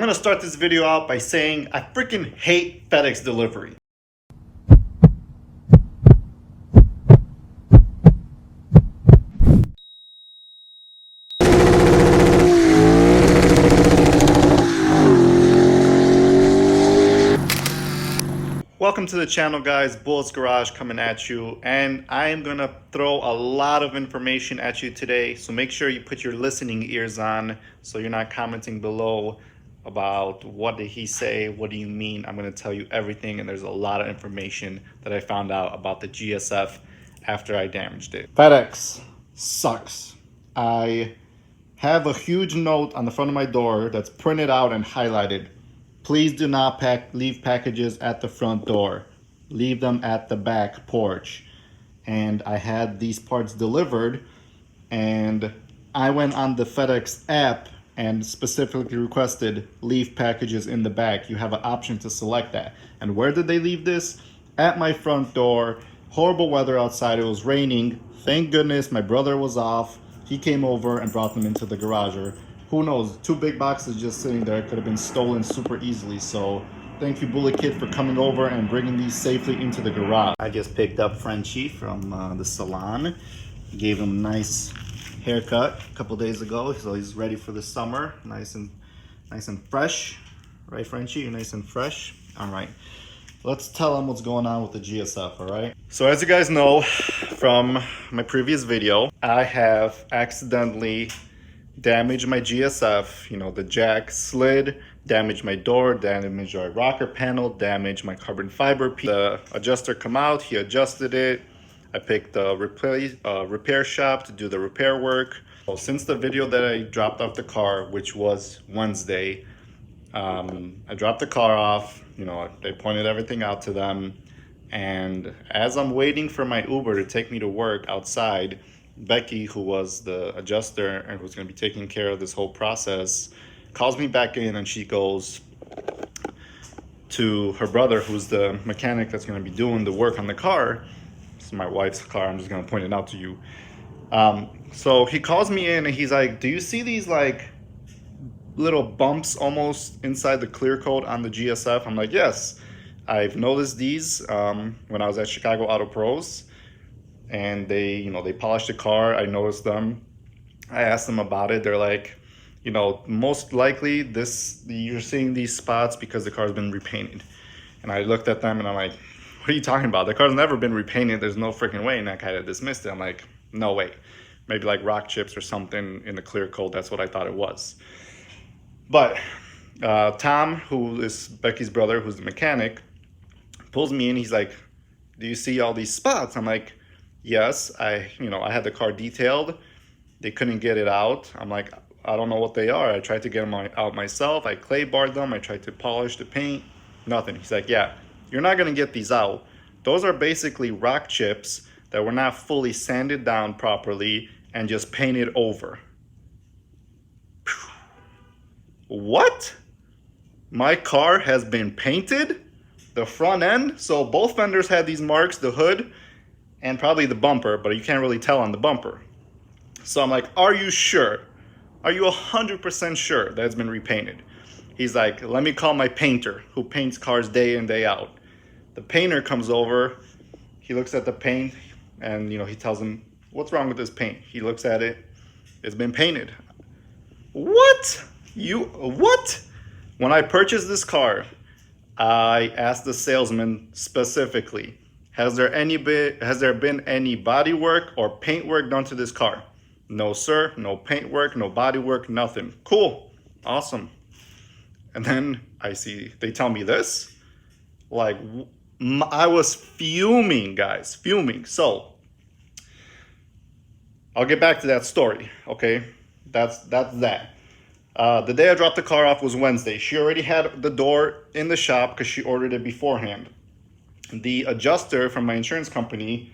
I'm gonna start this video out by saying I freaking hate FedEx delivery. Welcome to the channel, guys. Bullets Garage coming at you, and I am gonna throw a lot of information at you today, so make sure you put your listening ears on so you're not commenting below about what did he say, what do you mean. I'm gonna tell you everything, and there's a lot of information that I found out about the GSF after I damaged it. FedEx sucks. I have a huge note on the front of my door that's printed out and highlighted. Please do not leave packages at the front door. Leave them at the back porch. And I had these parts delivered, and I went on the FedEx app and specifically requested leave packages in the back. You have an option to select that. And where did they leave this? At my front door. Horrible weather outside. It was raining. Thank goodness my brother was off. He came over and brought them into the garage. Who knows, 2 big boxes just sitting there could have been stolen super easily. So thank you, Bullet Kid, for coming over and bringing these safely into the garage. I just picked up Frenchie from the salon. Gave him a nice haircut a couple days ago, so he's ready for the summer. Nice and fresh. Right, Frenchie? You're nice and fresh? All right. Let's tell him what's going on with the GSF, all right? So as you guys know from my previous video, I have accidentally damaged my GSF. You know, the jack slid, damaged my door, damaged our rocker panel, damaged my carbon fiber piece. The adjuster come out, he adjusted it. I picked the repair shop to do the repair work. So since the video that I dropped off the car, which was Wednesday, I dropped the car off, you know, they pointed everything out to them. And as I'm waiting for my Uber to take me to work outside, Becky, who was the adjuster and who's going to be taking care of this whole process, calls me back in, and she goes to her brother, who's the mechanic that's going to be doing the work on the car. This is my wife's car. I'm just going to point it out to you. So he calls me in and he's like, do you see these like little bumps almost inside the clear coat on the GSF? I'm like, yes, I've noticed these when I was at Chicago Auto Pros. And they polished the car. I noticed them. I asked them about it. They're like, you know, most likely you're seeing these spots because the car's been repainted. And I looked at them and I'm like, what are you talking about? The car's never been repainted. There's no freaking way. And I kind of dismissed it. I'm like, no way. Maybe like rock chips or something in the clear coat. That's what I thought it was. But Tom, who is Becky's brother, who's the mechanic, pulls me in. He's like, do you see all these spots? I'm like, yes, I had the car detailed. They couldn't get it out. I'm like, I don't know what they are. I tried to get them out myself. I clay barred them. I tried to polish the paint. Nothing. He's like, yeah, you're not going to get these out. Those are basically rock chips that were not fully sanded down properly and just painted over. What? My car has been painted? The front end? So both fenders had these marks, the hood, and probably the bumper, but you can't really tell on the bumper. So I'm like, are you sure? Are you 100% sure that it's been repainted? He's like, let me call my painter who paints cars day in, day out. The painter comes over, he looks at the paint, and he tells him, what's wrong with this paint? He looks at it, it's been painted. What? What? When I purchased this car, I asked the salesman specifically, has there been any body work or paint work done to this car? No, sir. No paint work, no body work, nothing. Cool. Awesome. And then they tell me this. Like, I was fuming, guys. Fuming. So, I'll get back to that story, okay? That's that. The day I dropped the car off was Wednesday. She already had the door in the shop because she ordered it beforehand. The adjuster from my insurance company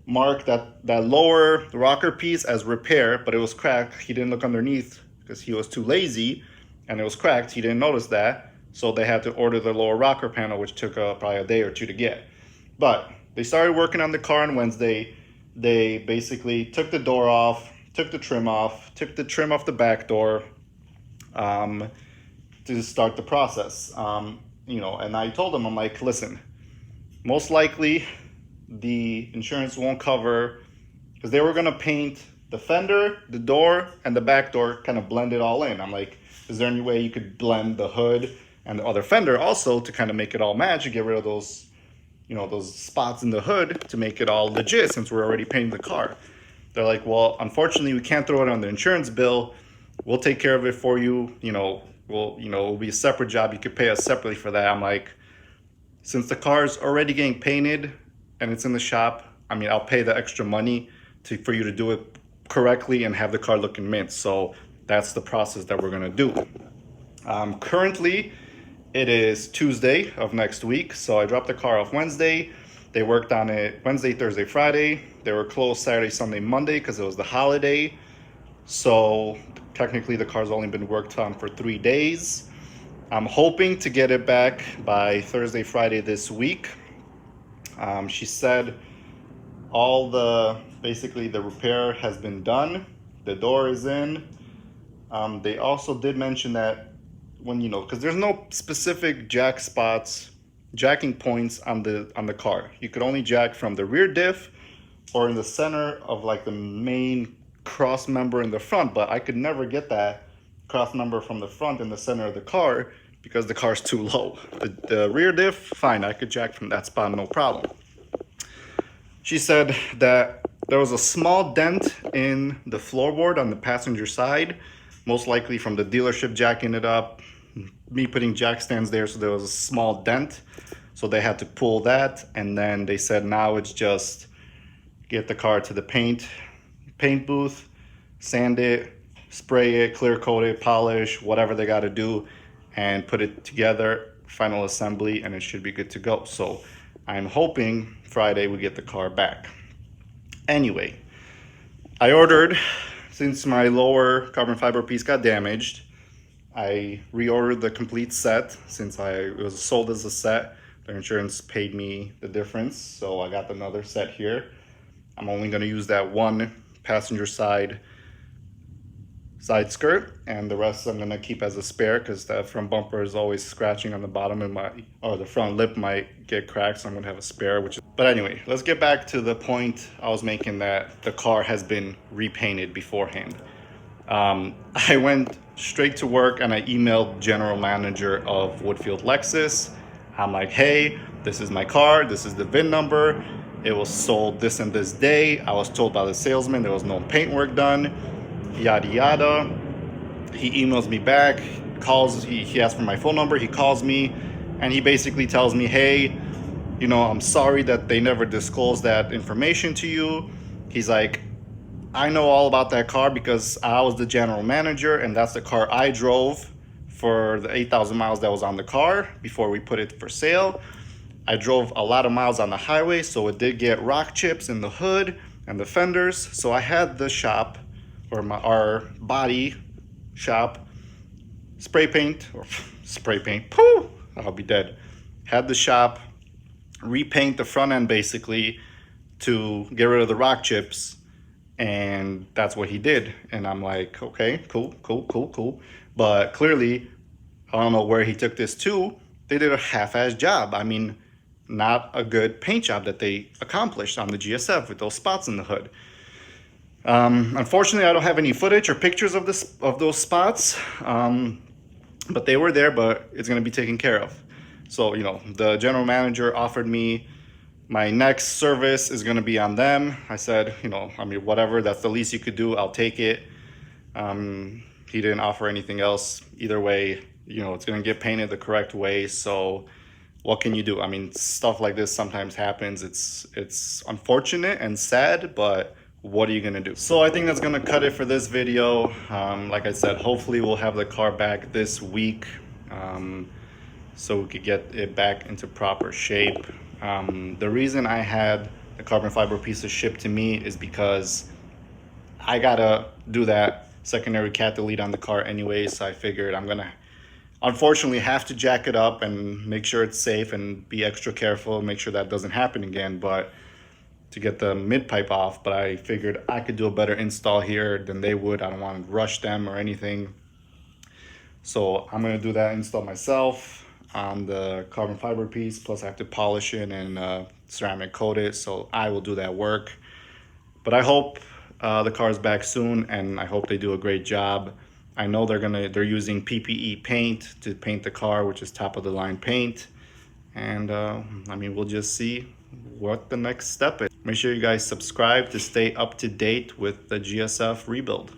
marked that lower rocker piece as repair, but it was cracked. He didn't look underneath because he was too lazy, and it was cracked. He didn't notice that, so they had to order the lower rocker panel, which took probably a day or two to get. But they started working on the car on Wednesday. They basically took the door off, took the trim off the back door, to start the process. And I told them, I'm like, listen, most likely the insurance won't cover, because they were gonna paint the fender, the door, and the back door, kind of blend it all in. I'm like, is there any way you could blend the hood and the other fender also to kind of make it all match and get rid of those, those spots in the hood to make it all legit since we're already painting the car? They're like, well, unfortunately, we can't throw it on the insurance bill. We'll take care of it for you. It'll be a separate job. You could pay us separately for that. I'm like, since the car's already getting painted and it's in the shop, I mean, I'll pay the extra money for you to do it correctly and have the car looking mint. So that's the process that we're gonna do. Currently, it is Tuesday of next week. So I dropped the car off Wednesday. They worked on it Wednesday, Thursday, Friday. They were closed Saturday, Sunday, Monday because it was the holiday. So technically the car's only been worked on for 3 days. I'm hoping to get it back by Thursday, Friday this week. She said basically the repair has been done. The door is in. They also did mention that because there's no specific jacking points on the car. You could only jack from the rear diff or in the center of like the main cross member in the front, but I could never get that cross member from the front in the center of the car because the car's too low. The rear diff, fine, I could jack from that spot, no problem. She said that there was a small dent in the floorboard on the passenger side, most likely from the dealership jacking it up, me putting jack stands there, so there was a small dent. So they had to pull that, and then they said now it's just get the car to the paint booth, sand it, spray it, clear coat it, polish, whatever they got to do, and put it together, final assembly, and it should be good to go. So I'm hoping Friday we get the car back. Anyway, I ordered, since my lower carbon fiber piece got damaged, I reordered the complete set. Since it was sold as a set, the insurance paid me the difference, so I got another set here. I'm only going to use that one passenger side skirt, and the rest I'm going to keep as a spare because the front bumper is always scratching on the bottom, and the front lip might get cracked, so I'm going to have a spare. But anyway, let's get back to the point I was making, that the car has been repainted beforehand. I went straight to work and I emailed general manager of Woodfield Lexus. I'm like, hey, this is my car, this is the VIN number, it was sold this and this day. I was told by the salesman there was no paint work done, yada yada. He emails me back, he asks for my phone number, he calls me, and he basically tells me, hey, I'm sorry that they never disclosed that information to you. He's like, I know all about that car because I was the general manager, and that's the car I drove for the 8,000 miles that was on the car before we put it for sale. I drove a lot of miles on the highway, so it did get rock chips in the hood and the fenders. So I had the shop, or our body shop, spray paint, pooh, I'll be dead. Had the shop repaint the front end basically to get rid of the rock chips. And that's what he did. And I'm like, okay, cool. But clearly, I don't know where he took this to. They did a half-ass job. I mean, not a good paint job that they accomplished on the GSF with those spots in the hood. Unfortunately, I don't have any footage or pictures of those spots. But they were there, but it's going to be taken care of. So, the general manager offered me my next service is going to be on them. I said, whatever, that's the least you could do, I'll take it. He didn't offer anything else. Either way, it's going to get painted the correct way. So what can you do? I mean, stuff like this sometimes happens. It's unfortunate and sad, but what are you going to do? So I think that's going to cut it for this video. Like I said, hopefully we'll have the car back this week, so we could get it back into proper shape. The reason I had the carbon fiber pieces shipped to me is because I gotta do that secondary cat delete on the car anyway, so I figured I'm gonna unfortunately have to jack it up and make sure it's safe and be extra careful, make sure that doesn't happen again, but to get the mid pipe off. But I figured I could do a better install here than they would. I don't want to rush them or anything. So I'm gonna do that install myself on the carbon fiber piece. Plus I have to polish it and ceramic coat it. So I will do that work. But I hope the car is back soon, and I hope they do a great job. I know they're using PPE paint to paint the car, which is top of the line paint. And I mean, we'll just see what the next step is. Make sure you guys subscribe to stay up to date with the GSF rebuild.